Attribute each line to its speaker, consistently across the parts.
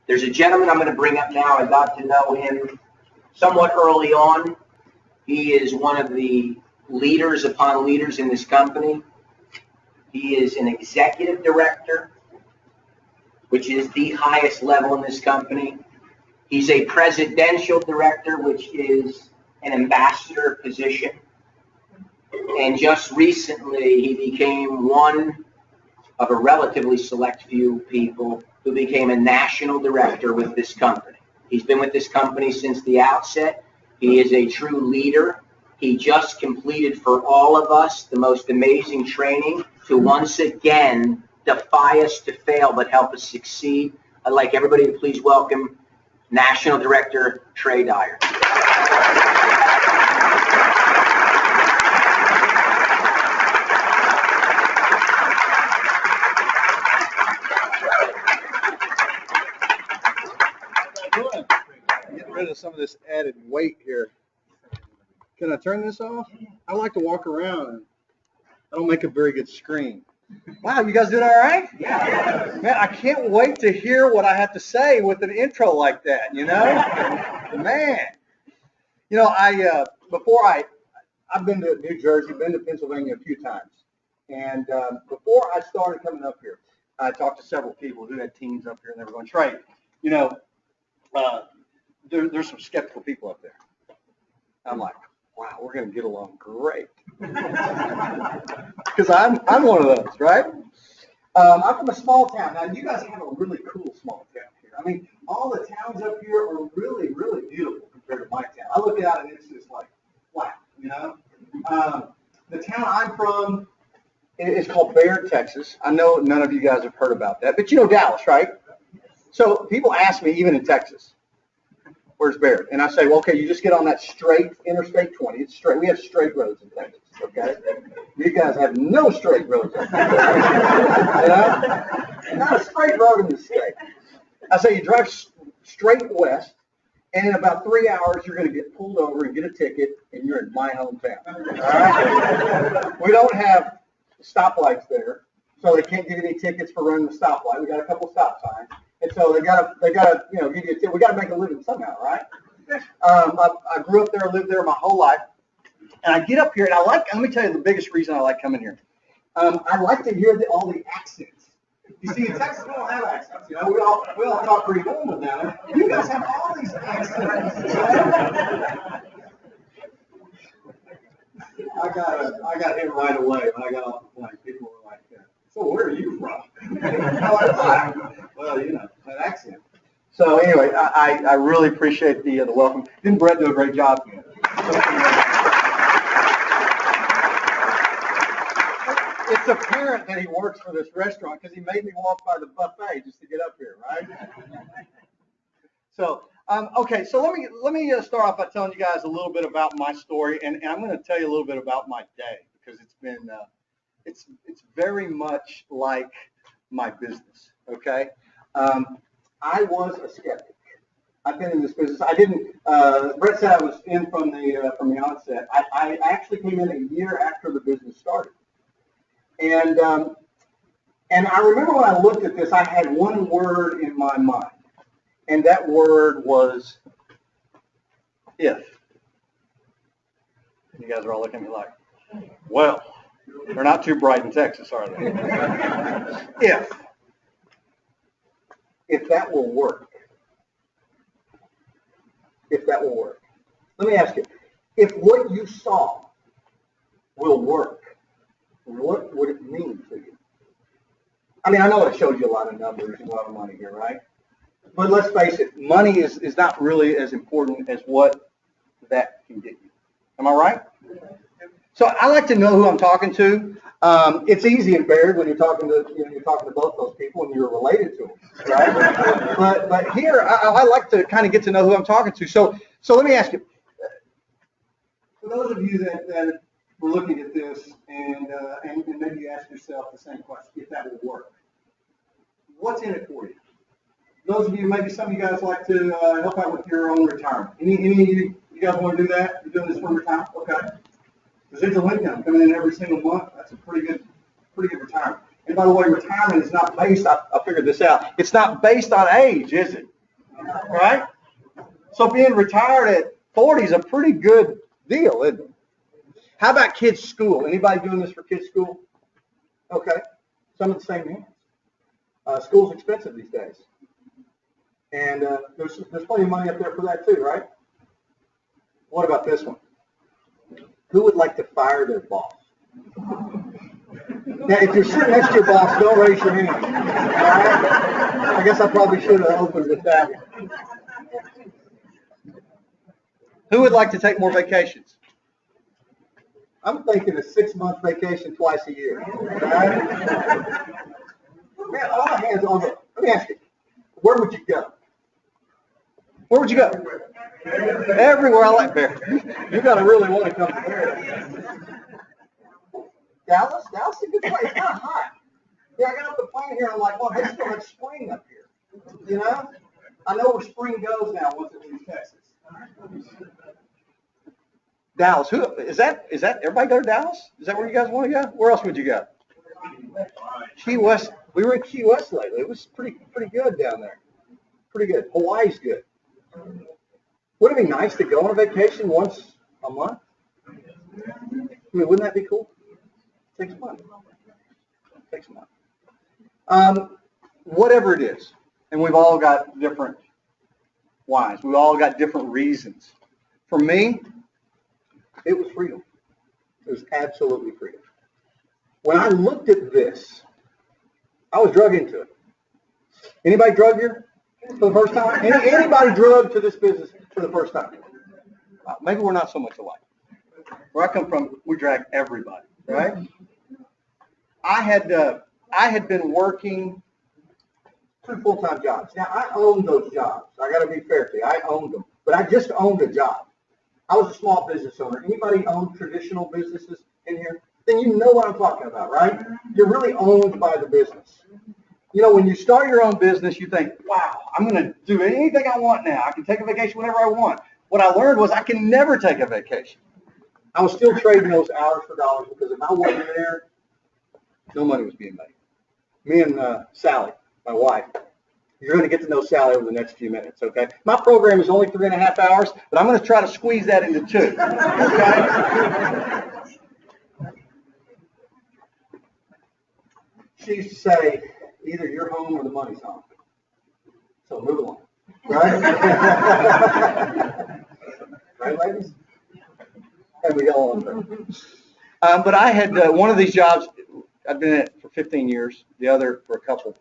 Speaker 1: There's a gentleman I'm going to bring up now. I got to know him somewhat early on. He is one of the leaders upon leaders in this company. He is an executive director, which is the highest level in this company. He's a presidential director, which is an ambassador position. And just recently, he became one of a relatively select few people who became a national director with this company. He's been with this company since the outset. He is a true leader. He just completed for all of us the most amazing training to once again defy us to fail but help us succeed. I'd like everybody to please welcome National Director Trey Dyer.
Speaker 2: Getting rid of some of this added weight here. Can I turn this off? I like to walk around and I don't make a very good screen. Wow, you guys doing all right? Yeah. Man, I can't wait to hear what I have to say with an intro like that, you know? Man. You know, I've been to New Jersey, been to Pennsylvania a few times. And before I started coming up here, I talked to several people who had teams up here and they were going, Trey, you know, there's some skeptical people up there. I'm like, wow, we're going to get along great. Because I'm one of those, right? I'm from a small town. Now, you guys have a really cool small town here. I mean, all the towns up here are really, really beautiful compared to my town. I look out and it's just like, wow, you know? The town I'm from is called Baird, Texas. I know none of you guys have heard about that, but you know Dallas, right? So people ask me, even in Texas, where's Baird? And I say, well, okay, you just get on that straight Interstate 20. It's straight. We have straight roads in Texas, okay? You guys have no straight roads in Texas. You know? Not a straight road in the state. I say you drive straight west, and in about 3 hours, you're going to get pulled over and get a ticket, and you're in my hometown. All right? We don't have stoplights there, so they can't give you any tickets for running the stoplight. We got a couple stop signs. And so they gotta, you know, give you a tip. We gotta make a living somehow, right? I grew up there, lived there my whole life, and I get up here, and let me tell you the biggest reason I like coming here. I like to hear all the accents. You see, in Texas we don't have accents. You know, we all talk pretty normal down there. You guys have all these accents. I got him right away when I got off the plane. People were like, so where are you from? Well, you know, that accent. So anyway, I really appreciate the welcome. Didn't Brett do a great job? It's apparent that he works for this restaurant because he made me walk by the buffet just to get up here, right? So, okay, so let me start off by telling you guys a little bit about my story, and I'm going to tell you a little bit about my day because it's been it's very much like my business. Okay, I was a skeptic. I've been in this business. I didn't. Brett said I was in from the onset. I actually came in a year after the business started, and I remember when I looked at this, I had one word in my mind, and that word was if. You guys are all looking at me like, well, they're not too bright in Texas, are they? If that will work. If that will work. Let me ask you, if what you saw will work, what would it mean to you? I mean, I know it showed you a lot of numbers and a lot of money here, right? But let's face it, money is not really as important as what that can get you. Am I right? So I like to know who I'm talking to. It's easy in Baird when you're talking to both those people and you're related to them, right? but here I like to kind of get to know who I'm talking to. So let me ask you, for those of you that were looking at this and maybe you ask yourself the same question, if that will work, what's in it for you? Those of you, maybe some of you guys like to help out with your own retirement. Any of you guys want to do that? You're doing this for retirement? Okay. Residual income coming in every single month. That's a pretty good retirement. And by the way, retirement is not based, I figured this out, it's not based on age, is it? right? So being retired at 40 is a pretty good deal, isn't it? How about kids' school? Anybody doing this for kids' school? Okay, some of the same hands. School's expensive these days. And there's plenty of money up there for that too, right? What about this one? Who would like to fire their boss? Now, if you're sitting next to your boss, don't raise your hand. All right? I guess I probably should have opened with that one. Who would like to take more vacations? I'm thinking a 6-month vacation twice a year. All right? Man, all hands on the. Let me ask you, where would you go? Where would you go? Everywhere. I like Bear. You gotta really want to come to Bear. Dallas? Dallas is a good place. It's kind of hot. Yeah, I got off the plane here and I'm like, well, they still have spring up here. You know? I know where spring goes now once it leaves Texas. Dallas. Who is that? Is that everybody go to Dallas? Is that where you guys want to go? Where else would you go? Key West. We were in Key West lately. It was pretty good down there. Pretty good. Hawaii's good. Would it be nice to go on a vacation once a month? I mean, wouldn't that be cool? Takes money. Takes money. Whatever it is, and we've all got different whys. We've all got different reasons. For me, it was freedom. It was absolutely freedom. When I looked at this, I was drug into it. Anybody drug here for the first time? Anybody drug to this business for the first time? Maybe we're not so much alike. Where I come from, we drag everybody, right? I had been working 2 full-time jobs. Now, I owned those jobs. I got to be fair to you. I owned them. But I just owned a job. I was a small business owner. Anybody own traditional businesses in here? Then you know what I'm talking about, right? You're really owned by the business. You know, when you start your own business, you think, wow, I'm going to do anything I want now. I can take a vacation whenever I want. What I learned was I can never take a vacation. I was still trading those hours for dollars because if I wasn't there, no money was being made. Me and Sally, my wife, you're going to get to know Sally over the next few minutes, okay? My program is only 3.5 hours, but I'm going to try to squeeze that into 2, okay? She used to say, either you're home or the money's home. So move along, right? Right, ladies? And we go on. But I had one of these jobs, I've been in it for 15 years, the other for a couple.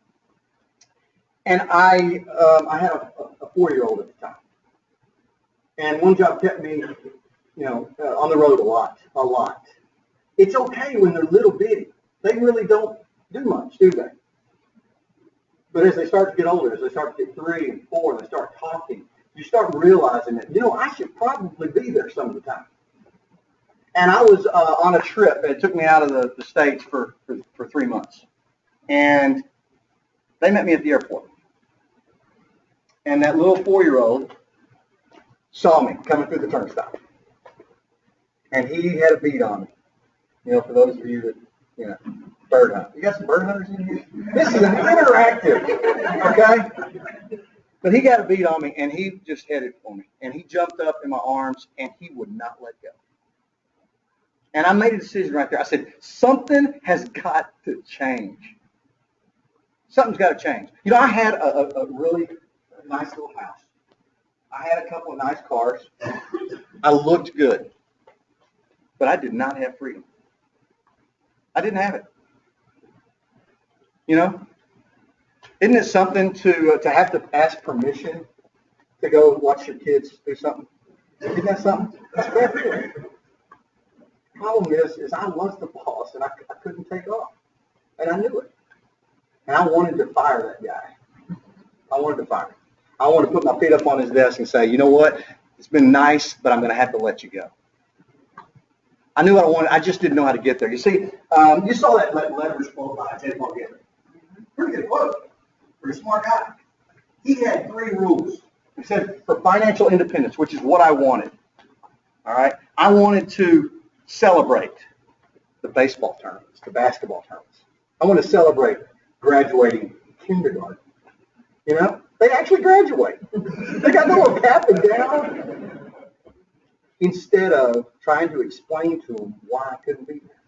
Speaker 2: And I had a 4-year-old at the time. And one job kept me, on the road a lot. It's okay when they're little bitty. They really don't do much, do they? But as they start to get older, as they start to get 3 and 4, and they start talking, you start realizing that, I should probably be there some of the time. And I was on a trip. It took me out of the States for 3 months. And they met me at the airport. And that little 4-year-old saw me coming through the turnstile. And he had a bead on me. For those of you that, bird hunt. You got some bird hunters in here? This is an interactive, okay? But he got a bead on me, and he just headed for me. And he jumped up in my arms, and he would not let go. And I made a decision right there. I said, something has got to change. Something's got to change. I had a really nice little house. I had a couple of nice cars. I looked good. But I did not have freedom. I didn't have it. Isn't it something to have to ask permission to go watch your kids do something? Isn't that something? That's fair. The problem is I was the boss and I couldn't take off. And I knew it. And I wanted to fire that guy. I wanted to fire him. I wanted to put my feet up on his desk and say, you know what? It's been nice, but I'm going to have to let you go. I knew what I wanted. I just didn't know how to get there. You see, you saw that leverage quote by Ted Morgan. Pretty good quote. Pretty smart guy. He had 3 rules. He said, for financial independence, which is what I wanted. All right. I wanted to celebrate the baseball tournaments, the basketball tournaments. I want to celebrate graduating kindergarten. They actually graduate. They got the little cap and gown. Instead of trying to explain to them why I couldn't be there.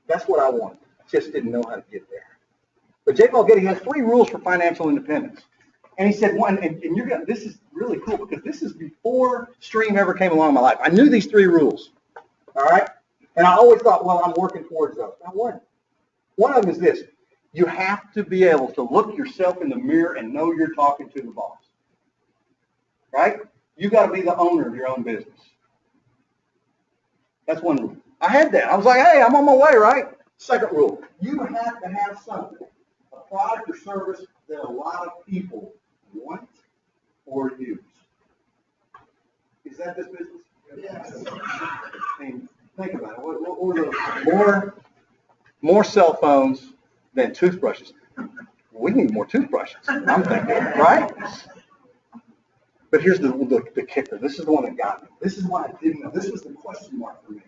Speaker 2: That's what I wanted. Just didn't know how to get there. But J. Paul Getty has 3 rules for financial independence. And he said one, and you're gonna, this is really cool because this is before Stream ever came along in my life. I knew these 3 rules. All right? And I always thought, well, I'm working towards those. I wasn't. One of them is this. You have to be able to look yourself in the mirror and know you're talking to the boss. Right? You got to be the owner of your own business. That's one rule. I had that. I was like, hey, I'm on my way, right? Second rule. You have to have something, a product or service that a lot of people want or use. Is that this business? Yes. I mean, think about it. What are those? More cell phones than toothbrushes. We need more toothbrushes, I'm thinking, right? But here's the kicker. This is the one that got me. This is what I didn't know. This was the question mark for me.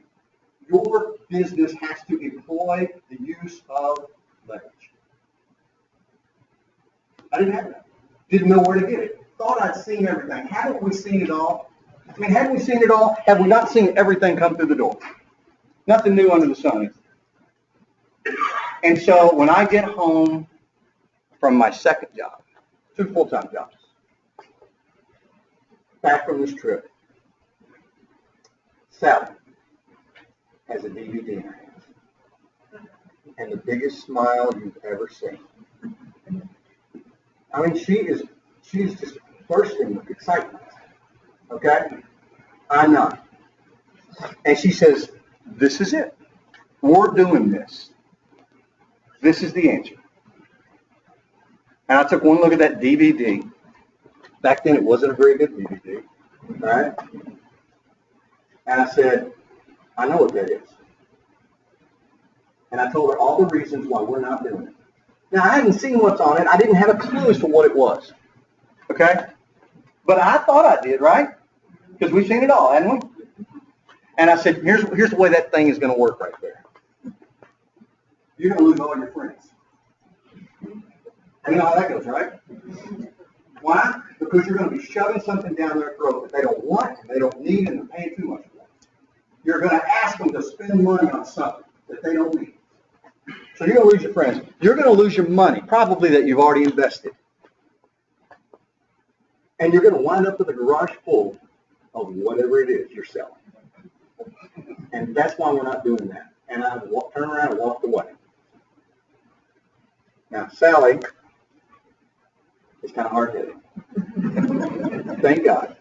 Speaker 2: Your business has to employ the use of leverage. I didn't have that. Didn't know where to get it. Thought I'd seen everything. Haven't we seen it all? I mean, haven't we seen it all? Have we not seen everything come through the door? Nothing new under the sun. And so when I get home from my second job, 2 full-time jobs, back from this trip, Sally has a DVD in her hands. And the biggest smile you've ever seen. I mean, she is just bursting with excitement. Okay? I'm not. And she says, this is it. We're doing this. This is the answer. And I took one look at that DVD. Back then, it wasn't a very good DVD. Right? And I said, I know what that is. And I told her all the reasons why we're not doing it. Now, I hadn't seen what's on it. I didn't have a clue as to what it was. Okay? But I thought I did, right? Because we've seen it all, hadn't we? And I said, here's the way that thing is going to work right there. You're going to lose all your friends. You know how that goes, right? Why? Because you're going to be shoving something down their throat that they don't want, and they don't need, and they're paying too much for. You're going to ask them to spend money on something that they don't need. So you're going to lose your friends. You're going to lose your money, probably that you've already invested. And you're going to wind up with a garage full of whatever it is you're selling. And that's why we're not doing that. And I turned around and walked away. Now, Sally is kind of hard-headed. Thank God.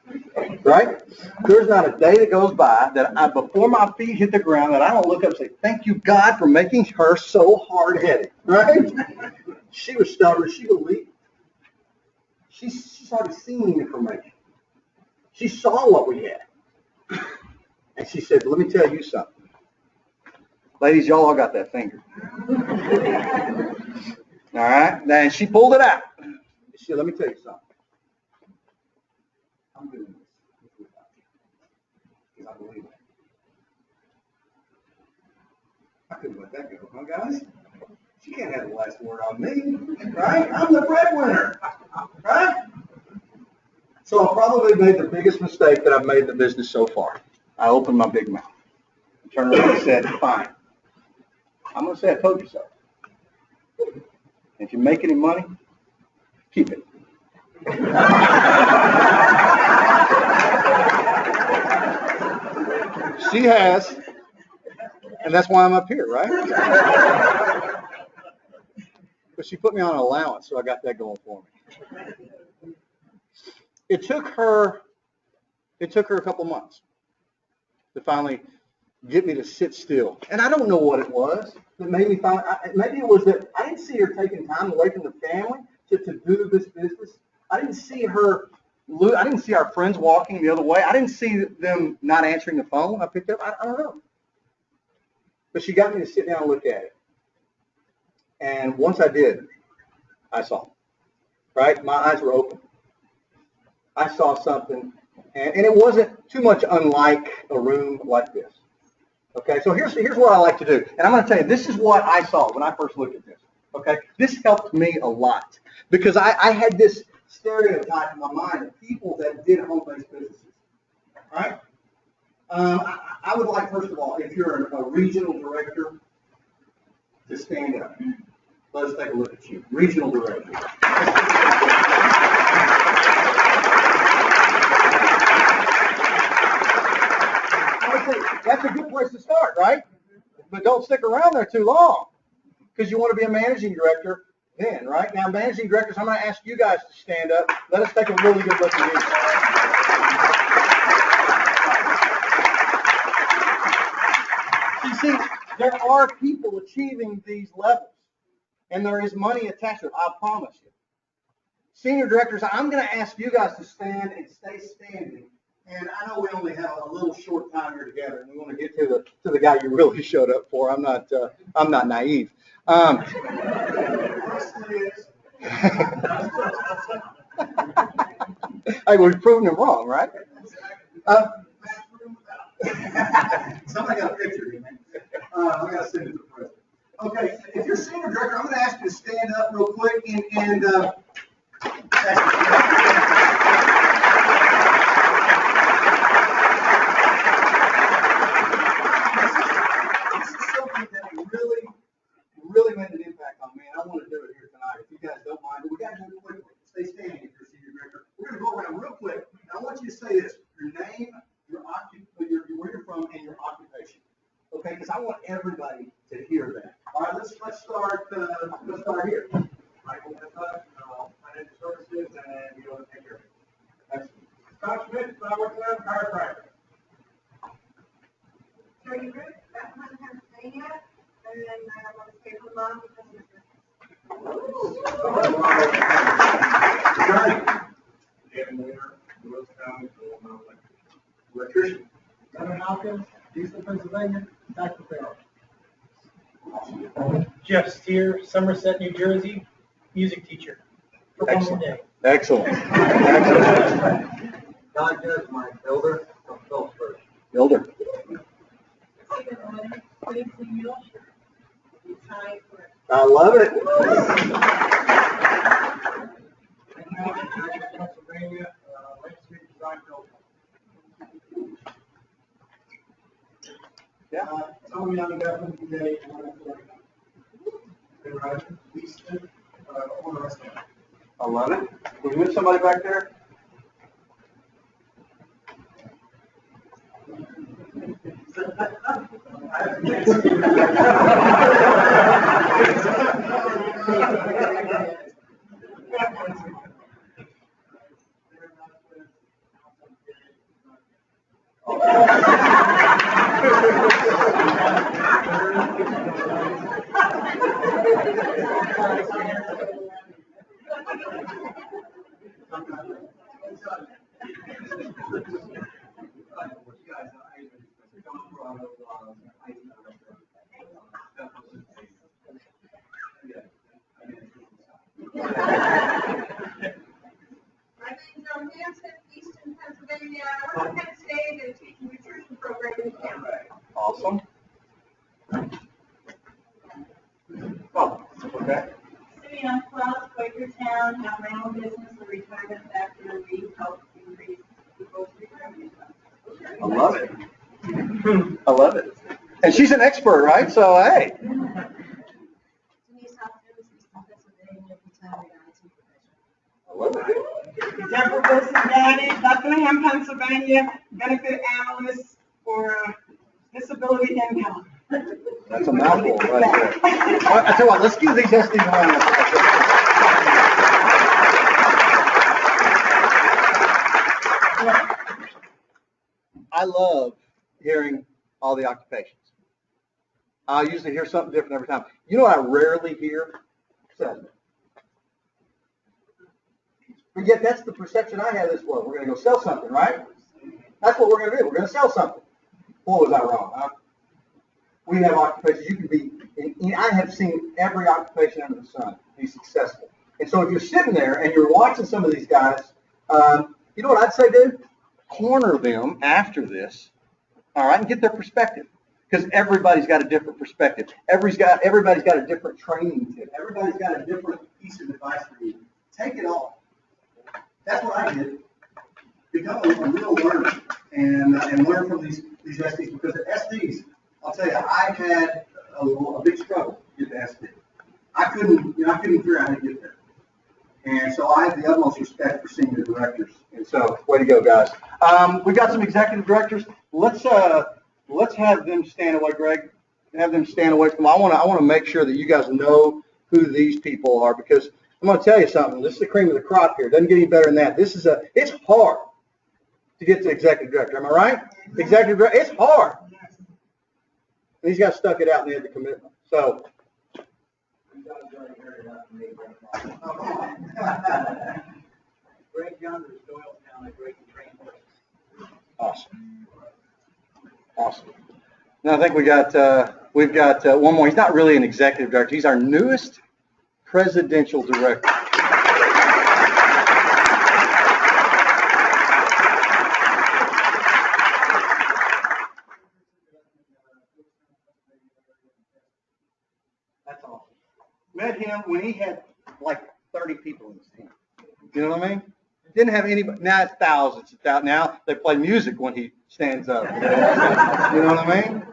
Speaker 2: Right? There's not a day that goes by that before my feet hit the ground that I don't look up and say, thank you, God, for making her so hard-headed. Right? She was stubborn. She believed. She's already seen the information. She saw what we had. And she said, let me tell you something. Ladies, y'all all got that finger. All right? And she pulled it out. She said, let me tell you something. I'm doing this because I believe it. I couldn't let that go, huh, guys? She can't have the last word on me, right? I'm the breadwinner, right? So I probably made the biggest mistake that I've made in the business so far. I opened my big mouth and turned around and said, fine. I'm going to say I told you so. If you make any money, keep it. She has, and that's why I'm up here, right? But she put me on an allowance, so I got that going for me. It took her a couple months to finally get me to sit still. And I don't know what it was that made me find, maybe it was that I didn't see her taking time away from the family to do this business. I didn't see our friends walking the other way. I didn't see them not answering the phone I picked up. I don't know. But she got me to sit down and look at it. And once I did, I saw. Right? My eyes were open. I saw something, and it wasn't too much unlike a room like this. Okay, so here's what I like to do. And I'm going to tell you, this is what I saw when I first looked at this. Okay, this helped me a lot because I had this stereotype in my mind of people that did home-based businesses. All right. I would like, first of all, if you're a regional director, to stand up. Let's take a look at you, regional director. That's a good place to start, right? But don't stick around there too long because you want to be a managing director then, right? Now, managing directors, I'm going to ask you guys to stand up. Let us take a really good look at you. You see, there are people achieving these levels, and there is money attached to it, I promise you. Senior directors, I'm going to ask you guys to stand and stay standing. And I know we only have a little short time here together, and we want to get to the guy you really showed up for. I'm not naive. Hey, we've proven him wrong, right? Somebody got a picture here, man. I got to send it to the president. Okay, if you're senior director, I'm going to ask you to stand up real quick and really made an impact on me, and I want to do it here tonight. If you guys don't mind, but we got to do it quickly. Stay standing if you're a senior director. We're going to go around real quick, and I want you to say this: your name, where you're from, and your occupation. Okay? Because I want everybody to hear that. All right, let's start. Let's start here. Michael Financial Services, and you don't take care of it. Excellent. Scott Schmidt, I work for chiropractor.
Speaker 3: Trey Dyer, Pennsylvania. And then I want to stay for mom because
Speaker 2: electrician. Kevin Hopkins, Houston, Pennsylvania. Dr. Farrell.
Speaker 4: Jeff Steer, Somerset, New Jersey, music teacher.
Speaker 2: Excellent.
Speaker 4: Day.
Speaker 2: Excellent.
Speaker 5: Don Judge, my builder from Phillipsburg.
Speaker 2: Builder. I love it. Pennsylvania, landscape design builder. Yeah. Some of you on the government today, Easton, owner restaurant. I love it. Can we move somebody back there? Awesome. Oh, okay.
Speaker 3: City on 12, Quakertown, have my own business, a retirement factor, we help increase people's retirement.
Speaker 2: I love it. I love it. And she's an expert, right? So, hey.
Speaker 3: Denise Hopkins, Eastern Pennsylvania, retirement IT professional.
Speaker 2: I love it.
Speaker 6: Deborah Wilson-Gaddy, Bethlehem, Pennsylvania, benefit analyst for disability income.
Speaker 2: That's a mouthful right there. I tell you what, let's give these SDs around. I love hearing all the occupations. I usually hear something different every time. You know what I rarely hear? Salesman. But yet that's the perception I have this world. We're going to go sell something, right? That's what we're going to do. We're going to sell something. Boy, was I wrong, huh? We have occupations. You can be, I have seen every occupation under the sun be successful. And so if you're sitting there and you're watching some of these guys, you know what I'd say, dude? Corner them after this, all right, and get their perspective. Because everybody's got a different perspective. Everybody's got a different training tip. Everybody's got a different piece of advice for you. Take it all. That's what I did. Become a real learner and learn from these SDs, because the SDs, I'll tell you, I had a big struggle to get the SD. I couldn't figure out how to get there. And so I have the utmost respect for senior directors. And so, way to go, guys. We've got some executive directors. Let's have them stand away, Greg. Have them stand away from. I want to make sure that you guys know who these people are, because I'm going to tell you something. This is the cream of the crop here. It doesn't get any better than that. It's hard to get to executive director. Am I right? Executive director. It's hard. These guys stuck it out and they had the commitment. So.
Speaker 5: Greg Yonder is Doylestown, a great train place.
Speaker 2: Awesome. Now I think we've got one more. He's not really an executive director. He's our newest presidential director. That's awesome. Met him when he had like 30 people in his team. You know what I mean? Didn't have anybody. Now it's thousands. Now they play music when he stands up. You know what I mean?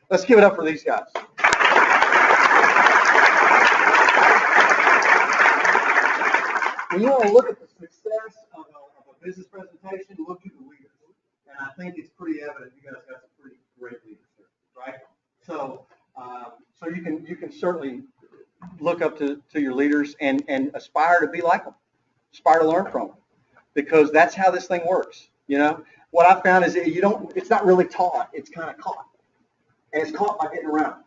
Speaker 2: Let's give it up for these guys. When you want to look at the success of a business presentation, look at the leaders. And I think it's pretty evident you guys got some pretty great leaders here, right? So you can certainly look up to your leaders and aspire to be like them, aspire to learn from them, because that's how this thing works. You know, what I found is that it's not really taught, it's kind of caught, and it's caught by getting around.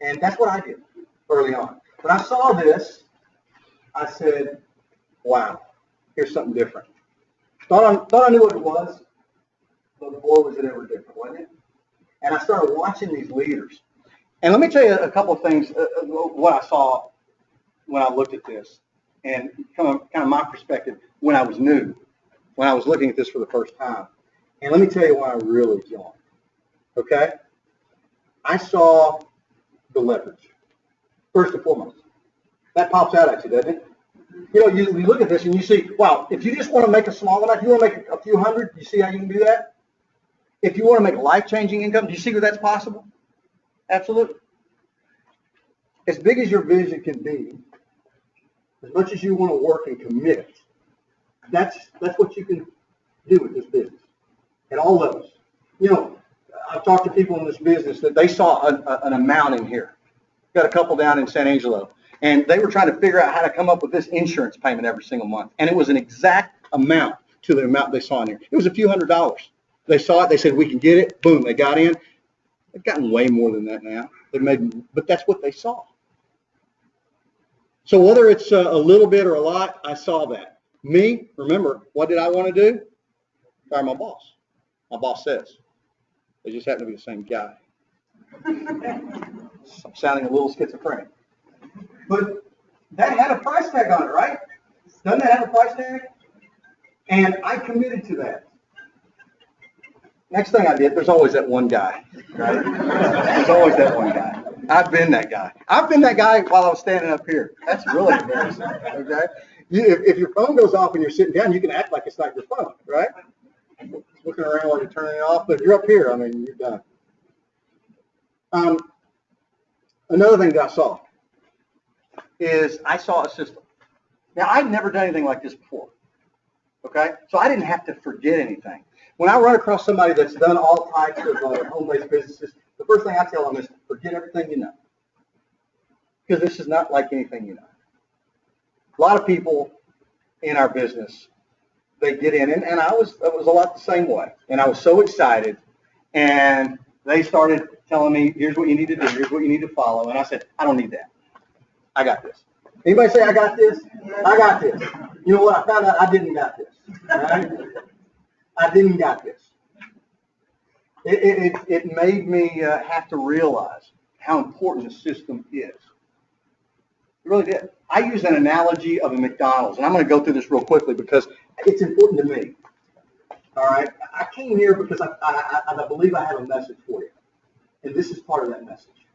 Speaker 2: And that's what I did early on. When I saw this, I said, wow, here's something different. Thought I knew what it was, but boy, was it ever different, wasn't it? And I started watching these leaders. And let me tell you a couple of things, what I saw when I looked at this, and kind of my perspective when I was new, when I was looking at this for the first time. And let me tell you why I really joined, okay? I saw the leverage, first and foremost. That pops out at you, doesn't it? You know, you look at this and you see, wow, if you just want to make a small amount, you want to make a few hundred, you see how you can do that? If you want to make life-changing income, do you see where that's possible? Absolutely. As big as your vision can be, as much as you want to work and commit, that's what you can do with this business at all levels. You know, I've talked to people in this business that they saw an amount in here. Got a couple down in San Angelo, and they were trying to figure out how to come up with this insurance payment every single month, and it was an exact amount to the amount they saw in here. It was a few $100s. They saw it. They said, we can get it. Boom, they got in. They've gotten way more than that now. But that's what they saw. So whether it's a little bit or a lot, I saw that. Me, remember, what did I want to do? Fire my boss. My boss says. They just happen to be the same guy. I'm sounding a little schizophrenic. But that had a price tag on it, right? Doesn't that have a price tag? And I committed to that. Next thing I did, there's always that one guy, right? There's always that one guy. I've been that guy. I've been that guy while I was standing up here. That's really embarrassing, okay? If your phone goes off when you're sitting down, you can act like it's not your phone, right? Looking around while you're turning it off, but if you're up here, I mean, you're done. Another thing that I saw is I saw a system. Now, I'd never done anything like this before, okay? So I didn't have to forget anything. When I run across somebody that's done all types of home-based businesses, the first thing I tell them is forget everything you know, because this is not like anything you know. A lot of people in our business, they get in, and it was a lot the same way, and I was so excited, and they started telling me, here's what you need to do, here's what you need to follow, and I said, I don't need that. I got this. Anybody say I got this? I got this. You know what? I found out I didn't got this. Right? I didn't got this. It made me have to realize how important the system is. It really did. I use an analogy of a McDonald's, and I'm going to go through this real quickly because it's important to me. All right? I came here because I believe I have a message for you. And this is part of that message.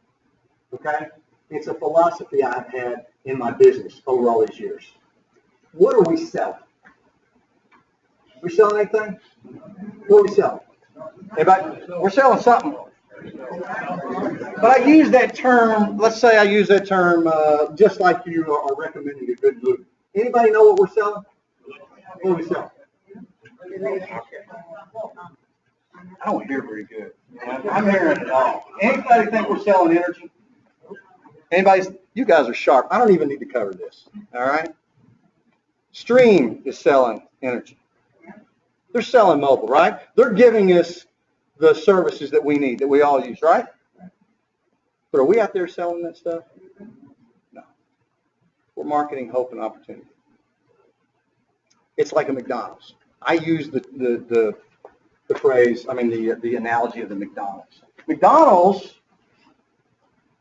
Speaker 2: Okay? It's a philosophy I've had in my business over all these years. What are we selling? We selling anything? What are we selling? Everybody, we're selling something. But I use that term, let's say I use that term just like you are recommending a good movie. Anybody know what we're selling? What are we selling? I don't hear very good. I'm hearing it all. Anybody think we're selling energy? Anybody? You guys are sharp. I don't even need to cover this. All right? Stream is selling energy. They're selling mobile, right? They're giving us the services that we need, that we all use, right? But are we out there selling that stuff? No. We're marketing hope and opportunity. It's like a McDonald's. I use the phrase, the analogy of the McDonald's. McDonald's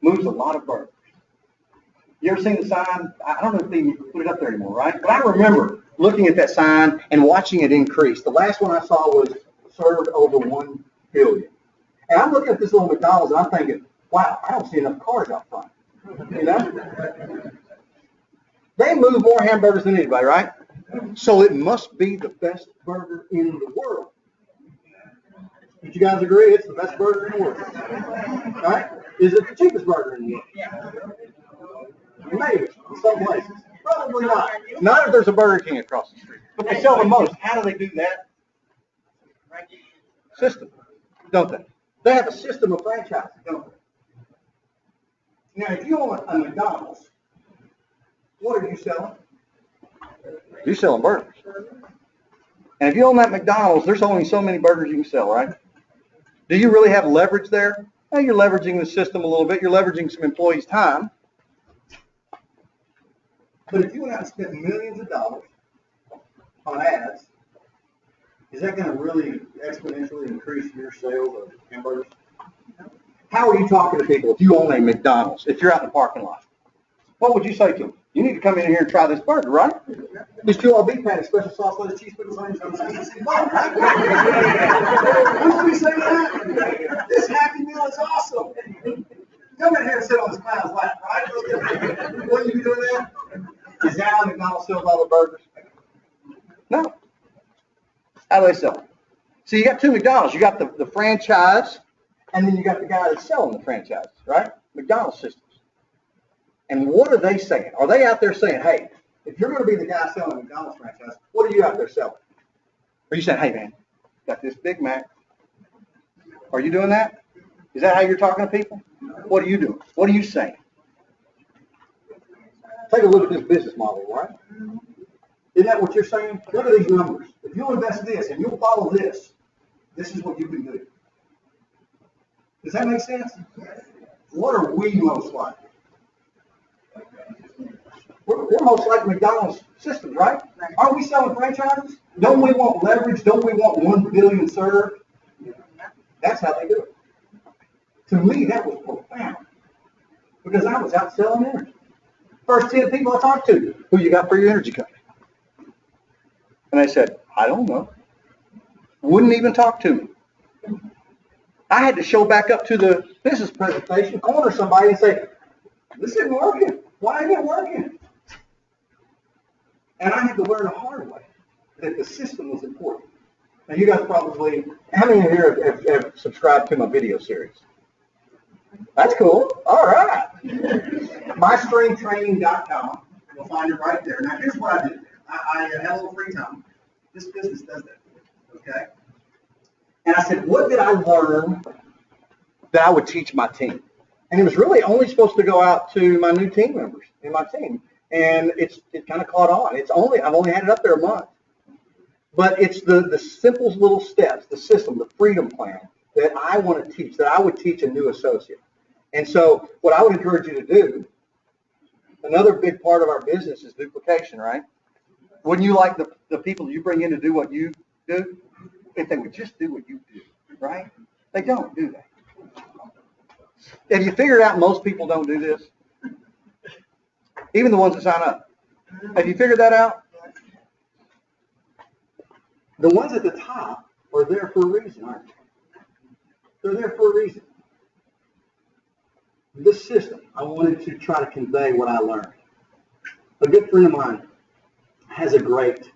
Speaker 2: moves a lot of burgers. You ever seen the sign? I don't know if they even put it up there anymore, right? But I remember looking at that sign and watching it increase. The last one I saw was served over 1 billion. And I'm looking at this little McDonald's and I'm thinking, wow, I don't see enough cars out front. You know? They move more hamburgers than anybody, right? So it must be the best burger in the world. Would you guys agree it's the best burger in the world? Right? Is it the cheapest burger in the world? Maybe, in some places. Probably not. Not if there's a Burger King across the street. But they sell the most. How do they do that? System, don't they? They have a system of franchising, don't they? Now, if you own a McDonald's, what are you selling? You're selling burgers. And if you own that McDonald's, there's only so many burgers you can sell, right? Do you really have leverage there? Well, you're leveraging the system a little bit. You're leveraging some employees' time. But if you went out and spent millions of dollars on ads, is that going to really exponentially increase your sales of hamburgers? How are you talking to people if you own a McDonald's, if you're out in the parking lot? What would you say to them? You need to come in here and try this burger, right? This 2 all beef patty, special sauce, lettuce, cheese, pickles, onions, right? Wouldn't we say that? This Happy Meal is awesome. Come in here and sit on this clown's lap, right? Wouldn't you be doing that? Is that how McDonald's sells all the burgers? No. How do they sell them? So you got 2 McDonald's. You got the franchise, and then you got the guy that's selling the franchise, right? McDonald's systems. And what are they saying? Are they out there saying, hey, if you're going to be the guy selling a McDonald's franchise, what are you out there selling? Are you saying, hey, man, got this Big Mac. Are you doing that? Is that how you're talking to people? What are you doing? What are you saying? Take a look at this business model, right? Isn't that what you're saying? Look at these numbers. If you'll invest this and you'll follow this, this is what you can do. Does that make sense? What are we most like? We're most like McDonald's systems, right? Aren't we selling franchises? Don't we want leverage? Don't we want 1 billion served? That's how they do it. To me, that was profound. Because I was out selling energy. First 10 people I talked to, who you got for your energy company? And they said, I don't know. Wouldn't even talk to me. I had to show back up to the business presentation, corner somebody and say, this isn't working. Why isn't it working? And I had to learn the hard way that the system was important. Now you guys probably, how many of you here have subscribed to my video series? That's cool. All right. MyStringTraining.com. You'll find it right there. Now, here's what I did. I had a little free time. This business does that. Okay? And I said, what did I learn that I would teach my team? And it was really only supposed to go out to my new team members in my team. And it kind of caught on. I've only had it up there a month. But it's the simple little steps, the system, the freedom plan that I want to teach, that I would teach a new associate. And so what I would encourage you to do, another big part of our business is duplication, right? Wouldn't you like the people you bring in to do what you do? If they would just do what you do, right? They don't do that. Have you figured out most people don't do this? Even the ones that sign up. Have you figured that out? The ones at the top are there for a reason, aren't they? They're there for a reason. this system, I wanted to try to convey what I learned. A good friend of mine has a great,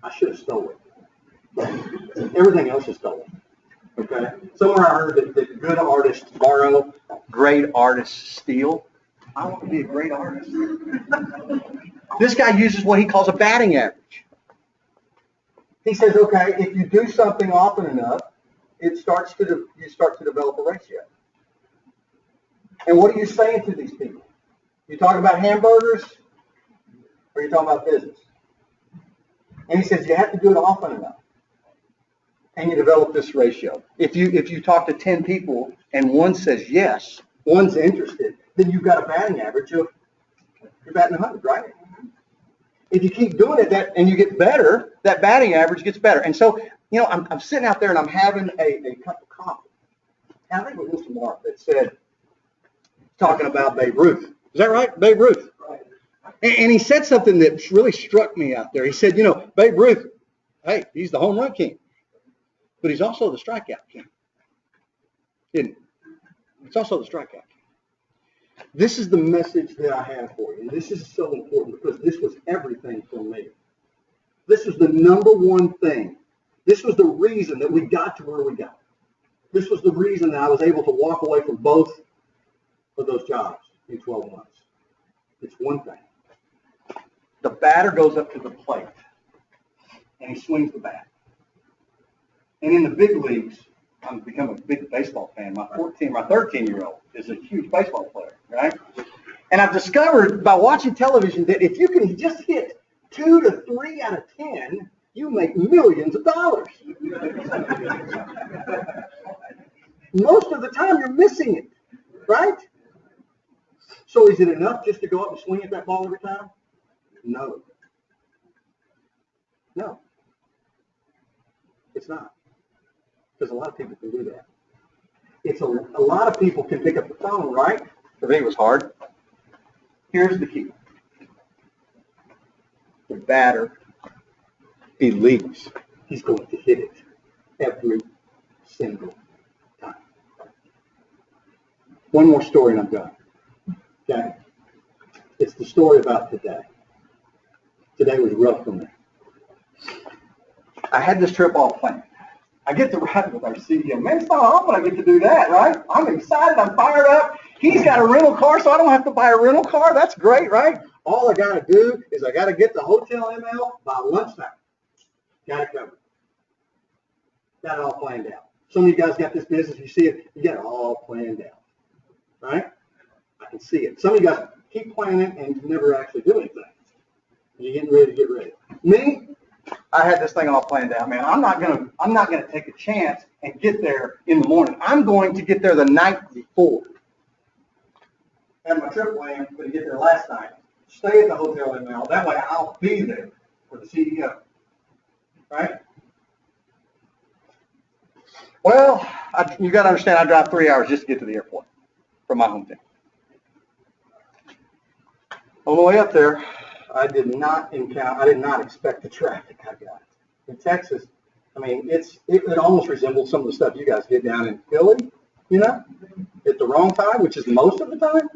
Speaker 2: I should have stolen it. Everything else is stolen. Okay? Somewhere I heard that good artists borrow, great artists steal. I want to be a great artist. This guy uses what he calls a batting average. He says, okay, if you do something often enough, you start to develop a ratio. And what are you saying to these people? You talking about hamburgers, or you talking about business? And he says you have to do it often enough, and you develop this ratio. If you talk to 10 people and one says yes, one's interested, then you've got a batting average of, you're batting 100, right? If you keep doing it and you get better, that batting average gets better. And so, you know, I'm sitting out there and I'm having a cup of coffee. And I think it was Mr. Mark that said, talking about Babe Ruth. Is that right? Babe Ruth. Right. And he said something that really struck me out there. He said, you know, Babe Ruth, hey, he's the home run king, but he's also the strikeout king. Isn't he? It's also the strikeout king. This is the message that I have for you, and this is so important because this was everything for me. This was the number one thing. This was the reason that we got to where we got. This was the reason that I was able to walk away from both of those jobs in 12 months. It's one thing. The batter goes up to the plate, and he swings the bat. And in the big leagues, I've become a big baseball fan. My 13-year-old is a huge baseball player, right? And I've discovered by watching television that if you can just hit 2 to 3 out of 10, you make millions of dollars. Most of the time, you're missing it, right? So is it enough just to go up and swing at that ball every time? No. No. It's not. Because a lot of people can do that. It's a lot of people can pick up the phone, right? For me, it was hard. Here's the key. The batter believes he's going to hit it every single time. One more story and I'm done. Okay? It's the story about today. Today was rough for me. I had this trip all planned. I get to ride with our CEO. Man, it's not often I get to do that, right? I'm excited. I'm fired up. He's got a rental car, so I don't have to buy a rental car. That's great, right? All I got to do is I got to get the hotel ML by lunchtime. Got it covered. Got it all planned out. Some of you guys got this business. You see it. You got it all planned out, right? I can see it. Some of you guys keep planning and never actually do anything. You're getting ready to get ready. Me, I had this thing all planned out, man. I'm not gonna take a chance and get there in the morning. I'm going to get there the night before. Had my trip planned, but to get there last night. Stay at the hotel in Mel. That way I'll be there for the CEO. Right? Well, you got to understand, I drive 3 hours just to get to the airport from my hometown. On the way up there, I did not expect the traffic I got. In Texas, I mean, it almost resembles some of the stuff you guys get down in Philly, you know, at the wrong time, which is most of the time.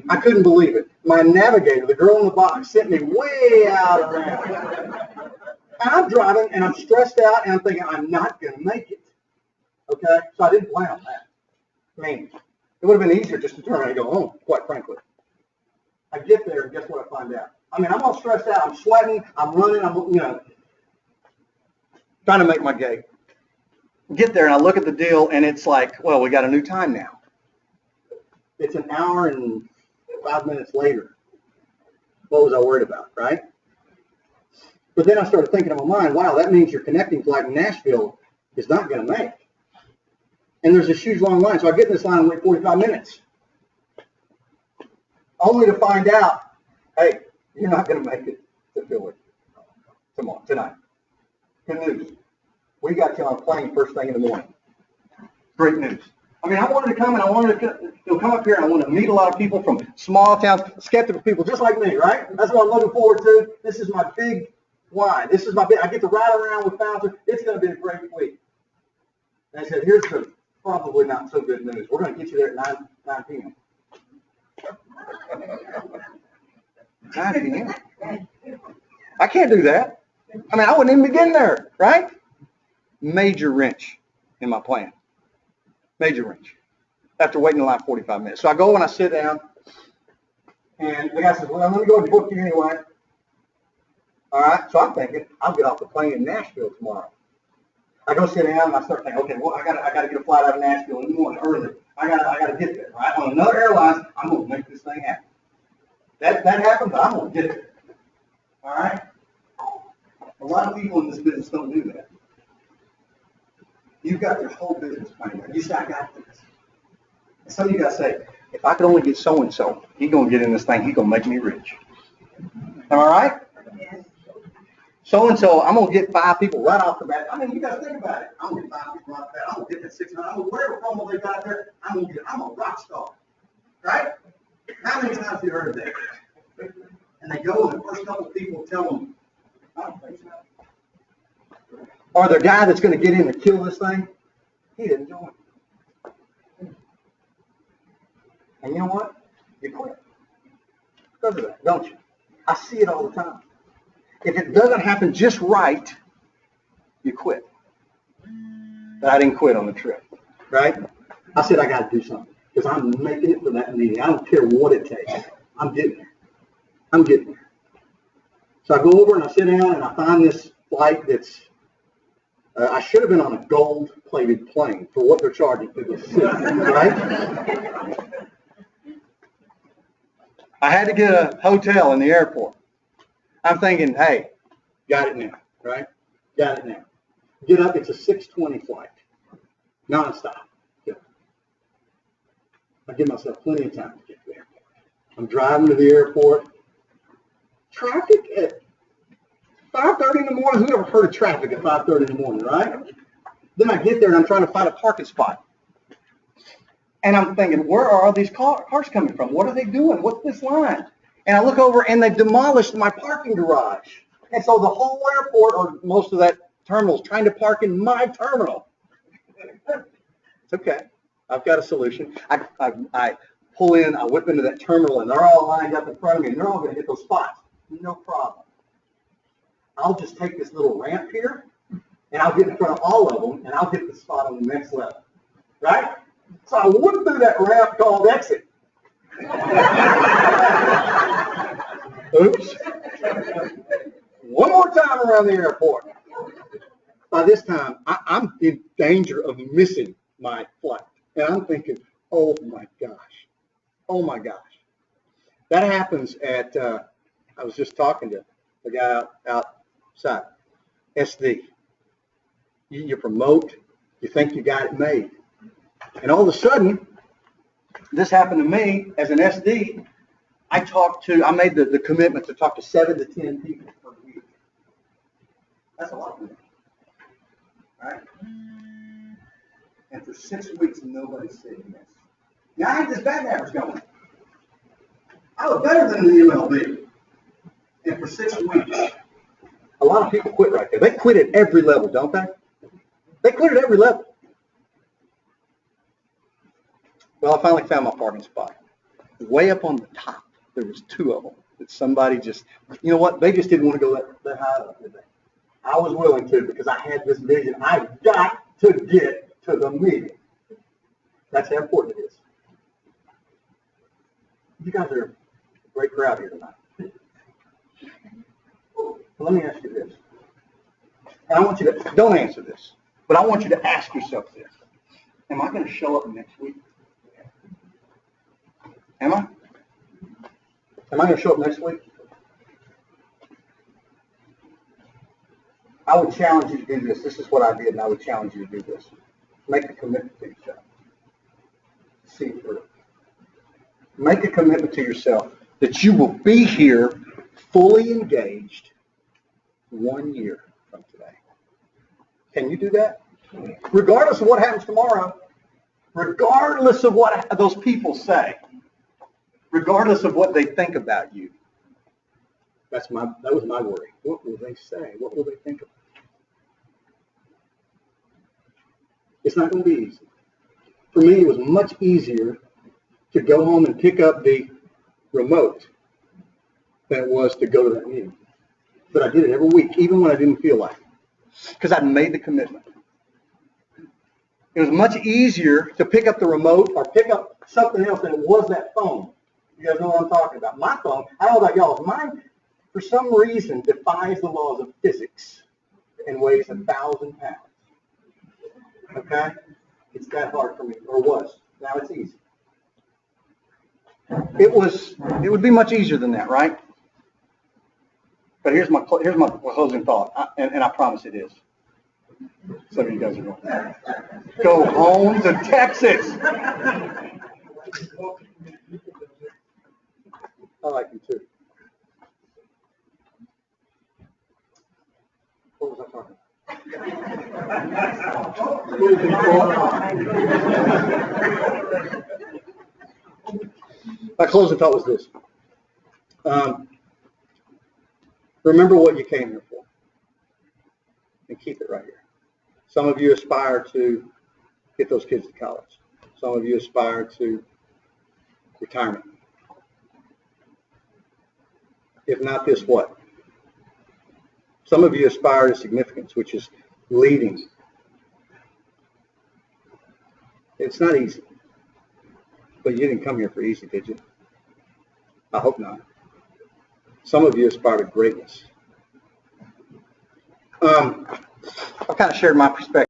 Speaker 2: I couldn't believe it. My navigator, the girl in the box, sent me way out around. And I'm driving, and I'm stressed out, and I'm thinking, I'm not going to make it. Okay? So I didn't plan on that. I mean, it would have been easier just to turn around and go home, quite frankly. I get there, and guess what I find out? I mean, I'm all stressed out. I'm sweating. I'm running. I'm, trying to make my gate. Get there, and I look at the deal, and it's like, well, we got a new time now. It's an hour and 5 minutes later. What was I worried about, right? But then I started thinking in my mind, wow, that means your connecting flight in Nashville is not going to make. And there's this huge long line. So I get in this line and wait 45 minutes. Only to find out, hey, you're not going to make it to Philly tonight. Good news. We got you on a plane first thing in the morning. Great news. I mean, I wanted to come and I wanted to come up here and I want to meet a lot of people from small towns, skeptical people just like me, right? That's what I'm looking forward to. This is my big why. This is my big, I get to ride around with Fowler. It's going to be a great week. And I said, here's the probably not so good news. We're going to get you there at 9 p.m. 9 p.m. I can't do that. I mean, I wouldn't even begin there, right? Major wrench in my plan. Major wrench. After waiting in line 45 minutes. So I go and I sit down, and the guy says, well, let me go and book you anyway. All right, so I'm thinking, I'll get off the plane in Nashville tomorrow. I go sit down and I start thinking, okay, well, I gotta get a flight out of Nashville in the morning early. I gotta get there, right? On another airline, I'm gonna make this thing happen. That happens, I'm gonna get there. All right? A lot of people in this business don't do that. You've got their whole business plan. You say, I got this. And some of you guys say, if I could only get so-and-so, he's going to get in this thing, he's going to make me rich. Am I right?
Speaker 3: Yes.
Speaker 2: So-and-so, I'm going to get 5 people right off the bat. I mean, you guys think about it. I'm going to get 5 people right off the bat. I'm going to get that 600. I'm going to whatever promo they got there, I'm a rock star. Right? How many times have you heard that? And they go, and the first couple of people tell them, I don't think so. Or the guy that's going to get in and kill this thing, he didn't join. And you know what? You quit. Because of that, don't you? I see it all the time. If it doesn't happen just right, you quit. But I didn't quit on the trip, right? I said I got to do something because I'm making it for that meeting. I don't care what it takes. I'm getting there. I'm getting there. So I go over and I sit down and I find this flight that's I should have been on a gold-plated plane for what they're charging for this seat, right? I had to get a hotel in the airport. I'm thinking, hey, got it now, right? Got it now. Get up, it's a 6:20 flight, non-stop. I give myself plenty of time to get to the airport. I'm driving to the airport. Traffic at 5:30 in the morning. Who ever heard of traffic at 5:30 in the morning, right? Then I get there and I'm trying to find a parking spot. And I'm thinking, where are all these cars coming from? What are they doing? What's this line? And I look over and they've demolished my parking garage. And so the whole airport, or most of that terminal, is trying to park in my terminal. It's okay. I've got a solution. I pull in, I whip into that terminal, and they're all lined up in front of me, and they're all going to hit those spots. No problem. I'll just take this little ramp here, and I'll get in front of all of them, and I'll hit the spot on the next level. Right? So I whip through that ramp called exit. Oops. One more time around the airport. By this time, I'm in danger of missing my flight. And I'm thinking, oh my gosh. Oh my gosh. That happens at, I was just talking to the guy outside, SD. You promote, you think you got it made. And all of a sudden, this happened to me as an SD. I made the commitment to talk to 7 to 10 people per week. That's a lot of money. Right? And for 6 weeks, nobody said yes. Now, I had this batting average going. I was better than the MLB. And for 6 weeks, a lot of people quit right there. They quit at every level, don't they? They quit at every level. Well, I finally found my parking spot. Way up on the top, there was 2 of them that somebody just, you know what, they just didn't want to go that high up, did they? I was willing to because I had this vision. I got to get to the meeting. That's how important it is. You guys are a great crowd here tonight. Let me ask you this. And I want you to, don't answer this, but I want you to ask yourself this. Am I going to show up next week? Am I? Am I going to show up next week? I would challenge you to do this. This is what I did, and I would challenge you to do this. Make a commitment to yourself. See it through. Make a commitment to yourself that you will be here fully engaged 1 year from today. Can you do that? Regardless of what happens tomorrow, regardless of what those people say, regardless of what they think about you. That was my worry. What will they say? What will they think of me? It's not going to be easy. For me, it was much easier to go home and pick up the remote than it was to go to that meeting. But I did it every week, even when I didn't feel like it, because I'd made the commitment. It was much easier to pick up the remote or pick up something else than it was that phone. You guys know what I'm talking about. My phone, I don't know about y'all, mine, for some reason, defies the laws of physics and weighs 1,000 pounds. Okay? It's that hard for me, or was. Now it's easy. It would be much easier than that, right? But here's my closing thought, and I promise it is. Some of you guys are going, go home to Texas. I like you too. What was I talking about? My closing thought was this. Remember what you came here for, and keep it right here. Some of you aspire to get those kids to college. Some of you aspire to retirement. If not this, what? Some of you aspire to significance, which is leading. It's not easy. But you didn't come here for easy, did you? I hope not. Some of you aspire to greatness. I've kind of shared my perspective.